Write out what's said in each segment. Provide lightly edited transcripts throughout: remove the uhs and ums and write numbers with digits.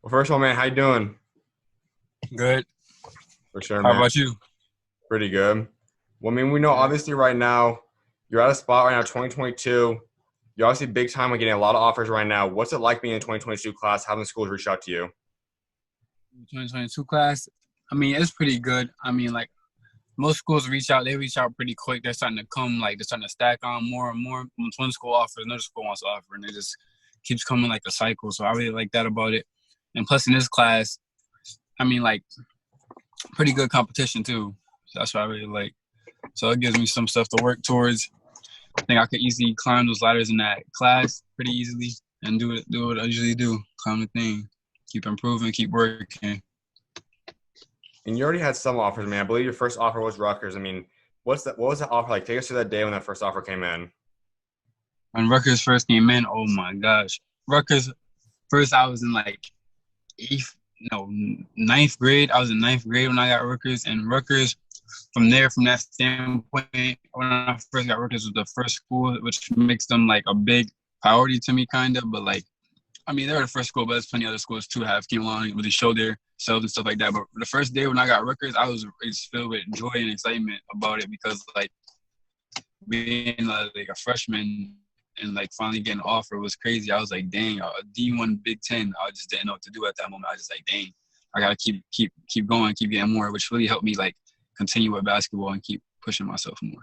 Well, first of all, man, how you doing? Good. For sure, How man. about you? Pretty good. Well, I mean, we know Good. obviously right now you're at a spot right now, 2022. You're obviously big time and getting a lot of offers right now. What's it like being in the 2022 class, having schools reach out to you? 2022 class. It's pretty good. Most schools reach out. They reach out pretty quick. They're starting to come. They're starting to stack on more and more. Once one school offers, another school wants to offer, and it just keeps coming like a cycle. So I really like that about it. And plus, in this class, like pretty good competition too. So that's what I really like. So it gives me some stuff to work towards. I think I could easily climb those ladders in that class pretty easily and do what I usually do. Climb the thing, keep improving, keep working. And you already had some offers, man. I believe your first offer was Rutgers. I mean, what's that? What was that offer like? Take us through that day when that first offer came in. When Rutgers first came in, oh my gosh. Rutgers first I was in like eighth, no, ninth grade. I was in ninth grade when I got Rutgers, and Rutgers from that standpoint, when I first got Rutgers was the first school, which makes them like a big priority to me, kind of. But like, they were the first school, but there's plenty of other schools too have came along with the show their selves and stuff like that. But the first day when I got Rutgers, I was just filled with joy and excitement about it because like being like a freshman and like finally getting an offer was crazy. I was like, dang, a D1 Big Ten. I just didn't know what to do at that moment. I was just like, dang, I gotta keep going, keep getting more, which really helped me like continue with basketball and keep pushing myself more.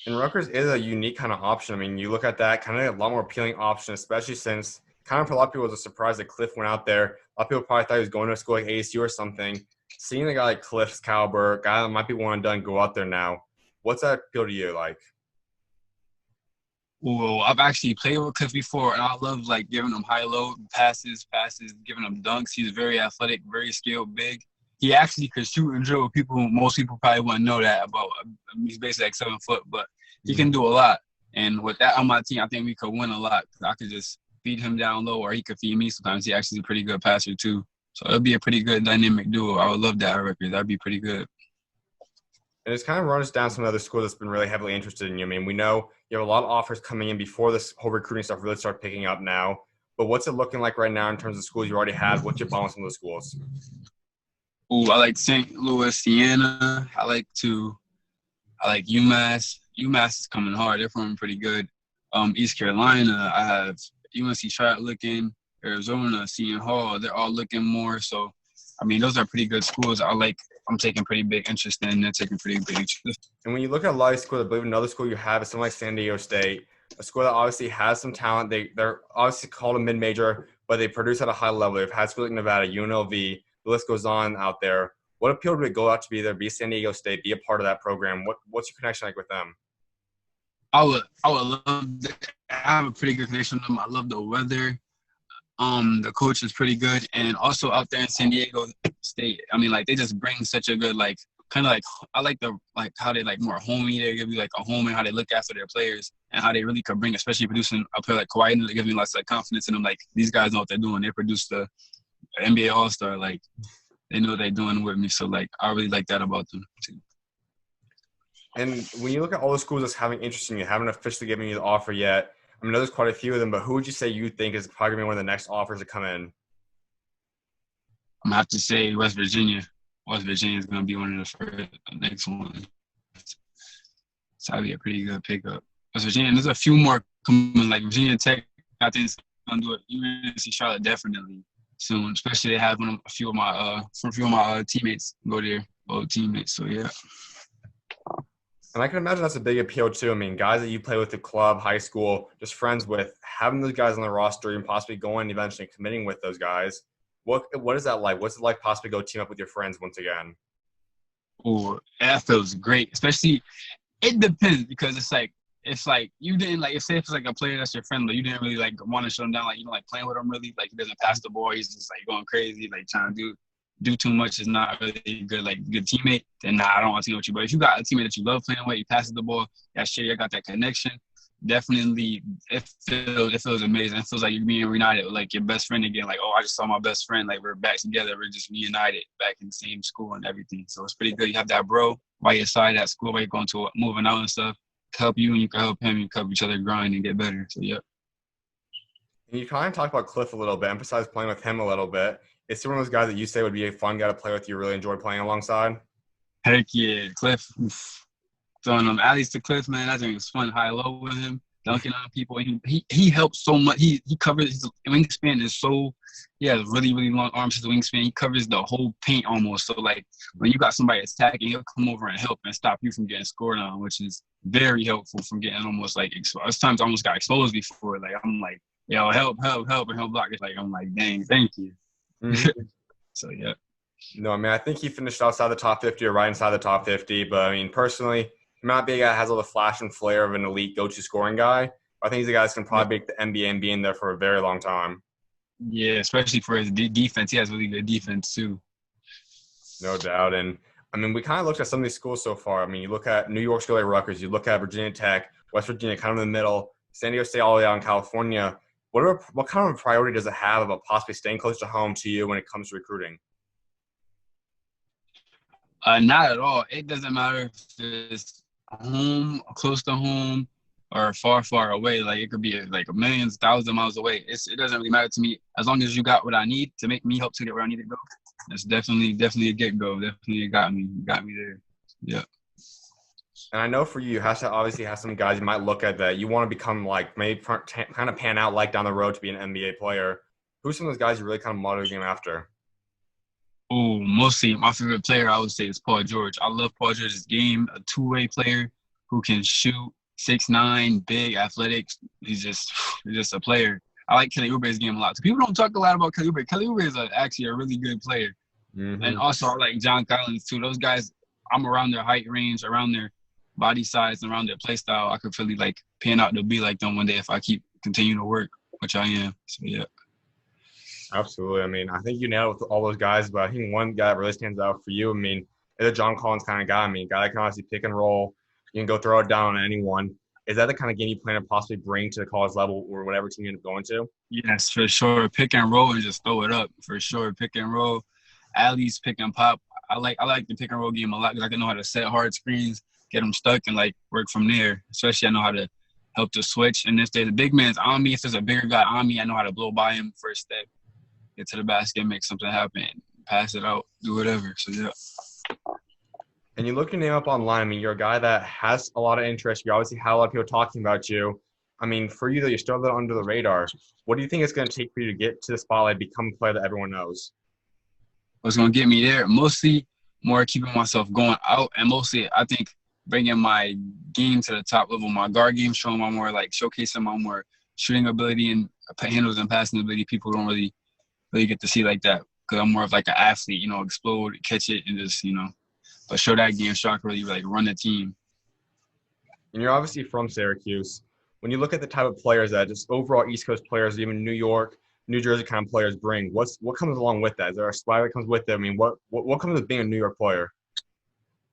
And Rutgers is a unique kind of option. I mean, you look at that kind of a lot more appealing option, especially since kind of for a lot of people it was a surprise that Cliff went out there. A lot of people probably thought he was going to a school like ASU or something. Seeing a guy like Cliff's caliber, guy that might be one and done, go out there now. What's that appeal to you like? Well, I've actually played with Cliff before, and I love like giving him high low passes, giving him dunks. He's very athletic, very skilled, big. He actually could shoot and dribble. Most people probably wouldn't know that about. He's basically like 7 foot, but he can do a lot. And with that on my team, I think we could win a lot. I could just feed him down low, or he could feed me sometimes. He actually is a pretty good passer too. So it'd be a pretty good dynamic duo. I would love that record. That'd be pretty good. And it's kind of run us down some other schools that's been really heavily interested in you. I mean, we know you have a lot of offers coming in before this whole recruiting stuff really start picking up now. But what's it looking like right now in terms of schools you already had? What's your balance on those schools? Ooh, I like St. Louis, Siena. I like UMass. UMass is coming hard. They're performing pretty good. East Carolina, I have UNC Charlotte looking, Arizona, Seton Hall. They're all looking more. So, those are pretty good schools. I'm taking pretty big interest in. They're taking pretty big interest. And when you look at a lot of schools, I believe another school you have is something like San Diego State, a school that obviously has some talent. They're obviously called a mid-major, but they produce at a high level. They've had schools like Nevada, UNLV, the list goes on out there. What appeal would it go out to be there, be San Diego State, be a part of that program? What's your connection like with them? I would love that. I have a pretty good connection with them. I love the weather. The coach is pretty good, and also out there in San Diego State, like they just bring such a good like kind of like I like the like how they like more homey. They give you like a home and how they look after their players and how they really could bring, especially producing a player like Kawhi. They give me lots of confidence in them. Like these guys know what they're doing. They produce the NBA All Star. Like they know what they're doing with me. So like I really like that about them too. And when you look at all the schools that's having interest in you, haven't officially given you the offer yet, I mean, there's quite a few of them, but who would you say you think is probably going to be one of the next offers to come in? I'm gonna have to say West Virginia. West Virginia is gonna be one of the first next ones. So that'd be a pretty good pickup. West Virginia, and there's a few more coming, like Virginia Tech. I think it's gonna do it. UNC Charlotte definitely soon, especially they have a few of my teammates go there, old teammates. So yeah. And I can imagine that's a big appeal too. I mean, guys that you play with the club, high school, just friends with, having those guys on the roster and possibly going and eventually committing with those guys. What is that like? What's it like possibly go team up with your friends once again? Ooh, that feels great. Especially, it depends because it's like you didn't like. If say it's like a player that's your friend, but you didn't really like want to shut him down. Like you don't like playing with him really. Like he doesn't pass the ball. He's just like going crazy, like trying to do too much. Is not really good. Like good teammate. Then nah, I don't want to team with you. But if you got a teammate that you love playing with, you passes the ball. That shit, you got that connection. Definitely, it feels amazing. It feels like you're being reunited with like your best friend again. Like, oh, I just saw my best friend. Like we're back together. We're just reunited, back in the same school and everything. So it's pretty good. You have that bro by your side at school, while you're going to moving out and stuff. Help you and you can help him. You can help each other grind and get better. So yeah. And you kind of talked about Cliff a little bit, emphasize playing with him a little bit. Is he one of those guys that you say would be a fun guy to play with? You really enjoy playing alongside? Heck yeah, Cliff. Throwing them alleys to Cliff, man. I think it was fun high low with him, dunking on people. He helps so much. He covers his wingspan is so he has really really long arms. His wingspan he covers the whole paint almost. So like when you got somebody attacking, he'll come over and help and stop you from getting scored on, which is very helpful from getting almost like times I almost got exposed before. Like I'm like yo help and he'll block it. Like I'm like dang thank you. Mm-hmm. So yeah. No, I mean, I think he finished outside the top 50 or right inside the top 50. But I mean, personally, he might be a guy that has all the flash and flair of an elite go-to scoring guy. I think he's a guy that's going to probably make the NBA and be in there for a very long time. Yeah, especially for his defense. He has really good defense too. No doubt. And I mean, we kind of looked at some of these schools so far. I mean, you look at New York School at Rutgers, you look at Virginia Tech, West Virginia, kind of in the middle, San Diego State all the way out in California. What kind of priority does it have about possibly staying close to home to you when it comes to recruiting? Not at all. It doesn't matter if it's home, close to home, or far, far away. Like it could be like millions, thousands of miles away. It doesn't really matter to me as long as you got what I need to make me help to get where I need to go. That's definitely a get go. Definitely got me there. Yeah. And I know for you, you have to obviously have some guys you might look at that you want to become like maybe kind of pan out like down the road to be an NBA player. Who's some of those guys you really kind of model your game after? Oh, mostly my favorite player I would say is Paul George. I love Paul George's game, a two-way player who can shoot, 6'9", big, athletic. He's just a player. I like Kelly Oubre's game a lot. So people don't talk a lot about Kelly Oubre. Kelly Oubre is actually a really good player. And Mm-hmm. also I like John Collins too. Those guys, I'm around their height range, around their body size, and around their play style. I could really like pan out to be like them one day if I keep continuing to work, which I am. So yeah. Absolutely. I mean, I think you nailed it with all those guys, but I think one guy that really stands out for you, I mean, is a John Collins kind of guy. I mean, guy that can obviously pick and roll. You can go throw it down on anyone. Is that the kind of game you plan to possibly bring to the college level or whatever team you end up going to? Yes, for sure. Pick and roll and just throw it up for sure. Pick and roll, alleys, pick and pop. I like the pick and roll game a lot because I can know how to set hard screens, get them stuck, and like work from there. Especially I know how to help to switch. And if there's a big man's on me, if there's a bigger guy on me, I know how to blow by him first step, get to the basket, make something happen, pass it out, do whatever. So yeah. And you look your name up online. I mean, you're a guy that has a lot of interest. You obviously have a lot of people talking about you. I mean, for you, though, you're still a little under the radar. What do you think it's going to take for you to get to the spotlight, become a player that everyone knows? What's gonna get me there? Mostly more keeping myself going out, and mostly I think bringing my game to the top level. My guard game, showing my more like showcasing my more shooting ability and handles and passing ability. People don't really get to see like that because I'm more of like an athlete. Explode, catch it, and just but show that game, show I can really like run the team. And you're obviously from Syracuse. When you look at the type of players that just overall East Coast players, even New York, New Jersey kind of players bring, what comes along with that? Is there a swag that comes with it? I mean, what comes with being a New York player?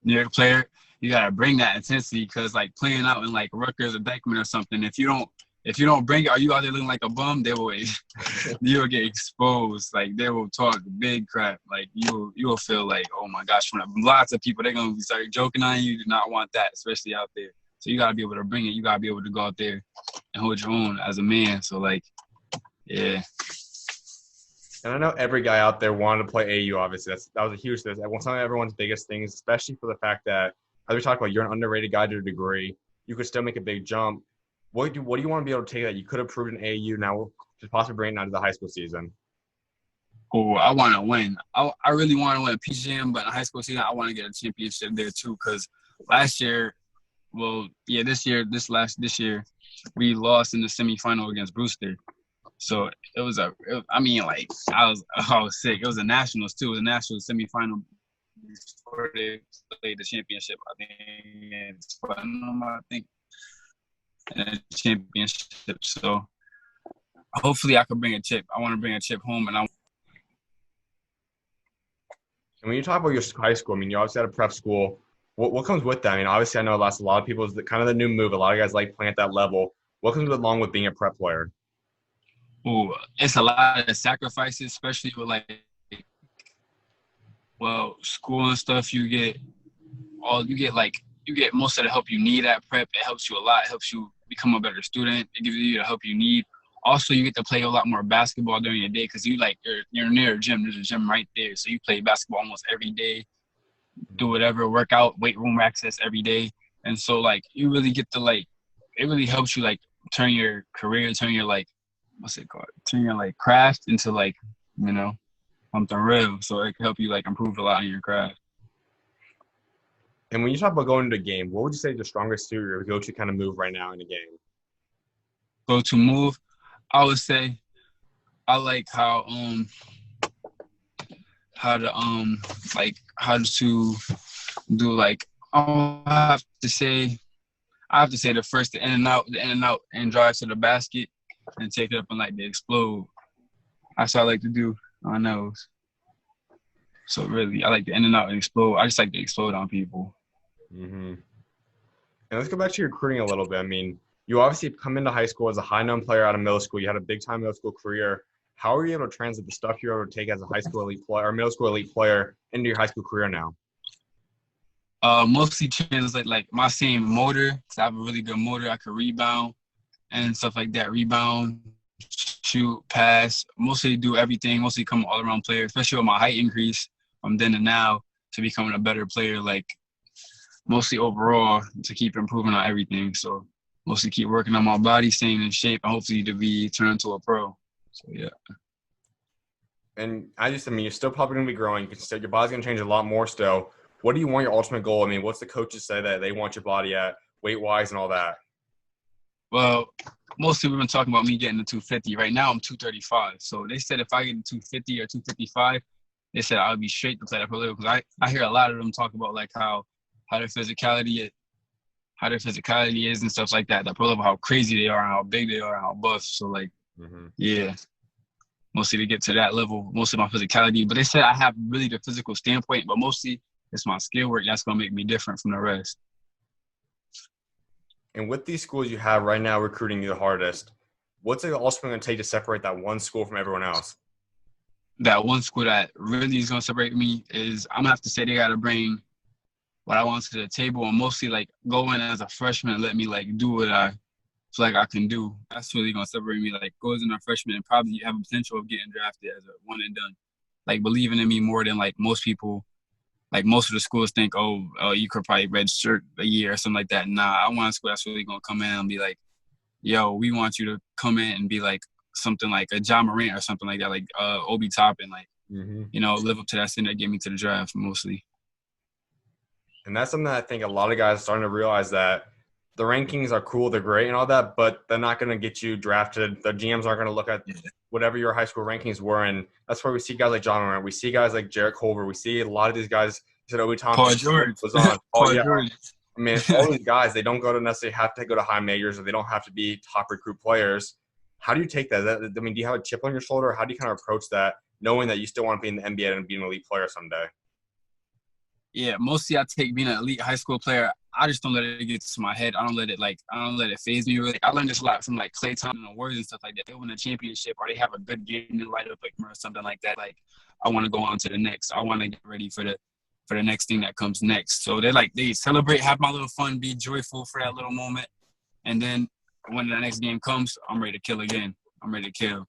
New York player, you gotta bring that intensity because like playing out in like Rutgers or Beckman or something, if you don't bring it, are you out there looking like a bum? They will you'll get exposed. Like they will talk big crap. Like you will feel like, oh my gosh, from lots of people they're gonna start joking on you. You do not want that, especially out there. So you gotta be able to bring it. You gotta be able to go out there and hold your own as a man. So like, yeah. And I know every guy out there wanted to play AU. Obviously, that was a huge thing. That's one of everyone's biggest things, especially for the fact that, as we talked about, you're an underrated guy to a degree. You could still make a big jump. What do you want to be able to take that you could have proved in AU now to possibly bring it out to the high school season? Oh, I want to win. I really want to win a PGM, but in high school season, I want to get a championship there too. Because last year, this year, we lost in the semifinal against Brewster. So it was I was sick. It was a nationals too. It was a national semifinal before they played the championship. I think and a championship. So hopefully I can bring a chip. I want to bring a chip home, and And when you talk about your high school, I mean, you obviously had a prep school. What comes with that? I mean, obviously, I know that's a lot of people is kind of the new move. A lot of guys like playing at that level. What comes along with being a prep player? it's a lot of sacrifices, especially with school and stuff. You get most of the help you need at prep. It helps you a lot. It helps you become a better student. It gives you the help you need. Also, you get to play a lot more basketball during your day because you're near a gym. There's a gym right there, so you play basketball almost every day. Do whatever, work out, weight room access every day, and so like you really get to like it really helps you like turn your career, turn your like what's it called, turn your like craft into like you know something real. So it can help you like improve a lot in your craft. And when you talk about going into a game, what would you say is the strongest suit or go-to kind of move right now in a game? Go to move, I would say I like how to like how to do like I have to say the in and out and drive to the basket and take it up and like the explode. That's what I like to do on those. So really, I like the in and out and explode. I just like to explode on people. Mm-hmm. And let's go back to your recruiting a little bit. I mean, you obviously come into high school as a high-known player out of middle school. You had a big-time middle school career. How are you able to translate the stuff you're able to take as a high school elite player or middle school elite player into your high school career now? Mostly translate like my same motor because I have a really good motor. I can rebound and stuff like that. Rebound, shoot, pass. Mostly do everything. Mostly come all around player, especially with my height increase from then to now to becoming a better player. Like mostly overall to keep improving on everything. So mostly keep working on my body, staying in shape, and hopefully to be turned into a pro. So yeah. And I mean, you're still probably going to be growing. Your body's going to change a lot more still. What do you want your ultimate goal? I mean, what's the coaches say that they want your body at weight-wise and all that? Well, mostly we've been talking about me getting to 250. Right now I'm 235. So they said if I get to 250 or 255, they said I'll be straight to play that pro level. Because I hear a lot of them talk about like how their physicality is and stuff like that. That pro level, how crazy they are and how big they are and how buff. So like, yeah, mostly to get to that level, most of my physicality. But they said I have really the physical standpoint, but mostly it's my skill work that's gonna make me different from the rest. And with these schools you have right now recruiting you the hardest, what's it ultimately going to take to separate that one school from everyone else? That one school that really is gonna separate me is I'm gonna have to say they gotta bring what I want to the table and mostly like go in as a freshman and let me like do what I feel like I can do. That's really gonna separate me. Like goes in a freshman and probably have a potential of getting drafted as a one and done. Like believing in me more than like most people. Like most of the schools think, oh, you could probably redshirt a year or something like that. Nah, I want a school that's really gonna come in and be like, yo, we want you to come in and be like something like a John Morant or something like that, like Obi Toppin, like live up to that standard, get me to the draft mostly. And that's something that I think a lot of guys are starting to realize that the rankings are cool, they're great and all that, but they're not going to get you drafted. The GMs aren't going to look at whatever your high school rankings were. And that's where we see guys like John Morant. We see guys like Jarrett Culver. We see a lot of these guys. You said Obi Thompson. Paul George. Was on. Paul George. I mean, all these guys, they don't go to necessarily have to go to high majors or they don't have to be top recruit players. How do you take that? I mean, do you have a chip on your shoulder? How do you kind of approach that, knowing that you still want to be in the NBA and be an elite player someday? Yeah, mostly I take being an elite high school player. I just don't let it get to my head. I don't let it phase me really. I learned this a lot from like Klay Thompson and awards and stuff like that. They win a championship or they have a good game in light up like or something like that. Like I want to go on to the next. I want to get ready for the next thing that comes next. So they celebrate, have my little fun, be joyful for that little moment. And then when the next game comes, I'm ready to kill again. I'm ready to kill.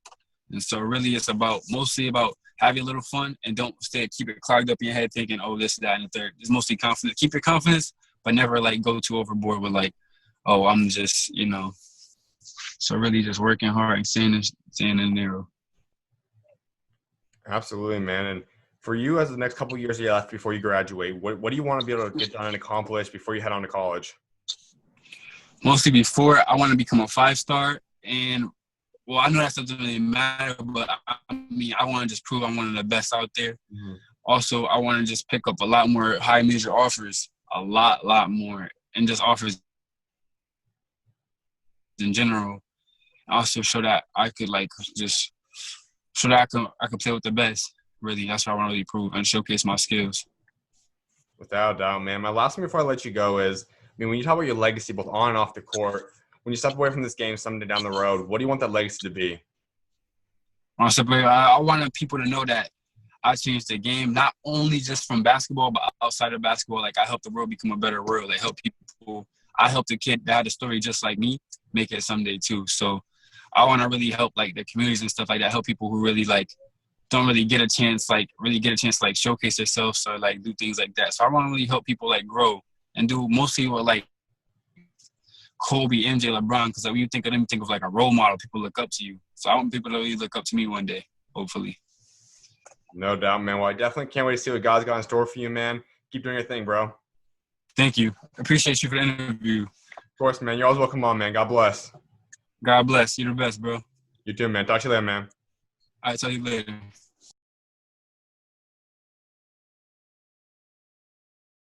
And so really it's mostly about have a little fun and don't keep it clogged up in your head thinking, oh, this, that, and the third. It's mostly confidence. Keep your confidence, but never like go too overboard with like, oh, I'm just, So really just working hard and staying in there. Absolutely, man. And for you as the next couple of years you left before you graduate, what do you want to be able to get done and accomplish before you head on to college? Mostly before I want to become a 5-star and well, I know that doesn't really matter, but I mean, I want to just prove I'm one of the best out there. Mm-hmm. Also, I want to just pick up a lot more high major offers, a lot more, and just offers in general. Also, show that I could show that I could play with the best. Really, that's what I want to really prove and showcase my skills. Without a doubt, man. My last thing before I let you go is, I mean, when you talk about your legacy, both on and off the court. When you step away from this game someday down the road, what do you want that legacy to be? I wanted people to know that I changed the game, not only just from basketball, but outside of basketball. Like, I helped the world become a better world. I helped a kid that had a story just like me make it someday too. So I want to really help like the communities and stuff like that, help people who really like don't really get a chance, to like showcase themselves or like do things like that. So I want to really help people like grow and do mostly what like Kobe, MJ, LeBron, because like when you think of them, you think of like a role model. People look up to you. So I want people to really look up to me one day, hopefully. No doubt, man. Well, I definitely can't wait to see what God's got in store for you, man. Keep doing your thing, bro. Of Thank you. Appreciate you for the interview. course, man. You're always welcome on, man. God bless. God bless. You're the best, bro. You too, man. Talk to you later, man. All right, tell you later.